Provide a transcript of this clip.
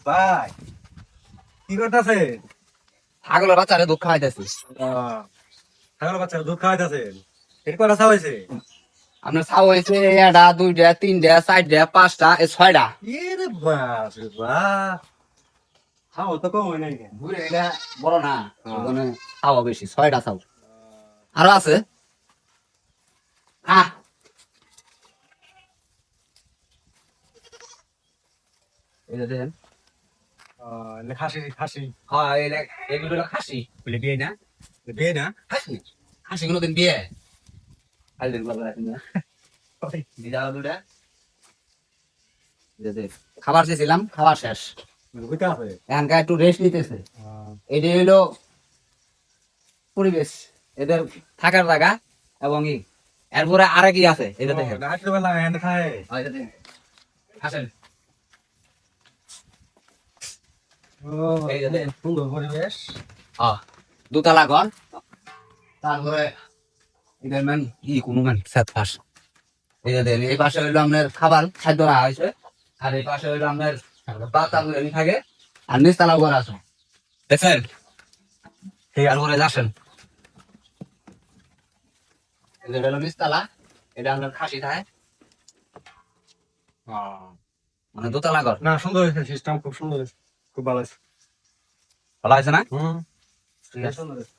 ভাই কি করতেছে? ছাগলের বাচ্চারে দুধ খাওয়াইতেছি। ছাগল বাচ্চা দুধ খাওয়াইতেছে। এর কটা ছাও হয়েছে? আপনার ছাও হয়েছে একটা, দুইটা, তিনটা, চারটা, পাঁচটা, ছয়টা। এরে বাপ রে বাপ, ছাও তো কম হয় নাই। বুঝলে এটা বড় না, ওখানে ছাও বেশি, ছয়টা ছাও। আরো আছে। এই যে দেখেন, খাসি খাসি হ্যাঁ এগুলো হলো খাসি। বলে বিয়ে না, বিয়ে না? খাসি খাসি কোনোদিন বিয়ে আজ দিন বাবা রাখেন না। দিদা দুটা খাবার চেয়েছিলাম, খাবার শেষ, বুঝতে হবে। এখানকার একটু রেস্ট নিতেছে। এটাই হলো পরিবেশ, এদের থাকার জায়গা। এবং এরপরে আরে কি আছে এটা দেখেন, রাত্রিবেলা এনে খায়। আসেন এই যে দেখেন, সুন্দর পরিবেশ। দুতলা ঘর। তারপরে এদের ম্যান কোনো ম্যান সাত পাশ। এই যে দেখেন, এই পাশে হইলো আপনার খাবার খাদ্য রাখা হয়েছে, আর এই পাশে হইলো আপনার বাতাস থাকে, আর নিচতলা ঘর আছে দেখছেন। তারপরে আসেন, এটা হলো নিচতলা, এটা আপনার খাসি থাকে, মানে দোতলা ঘর। না, সুন্দর হয়েছে, সিস্টেম খুব সুন্দর হয়েছে, খুব ভালো হয়েছে। ভালো আছে না? হুম, ঠিক আছে। সুন্দর হয়েছে।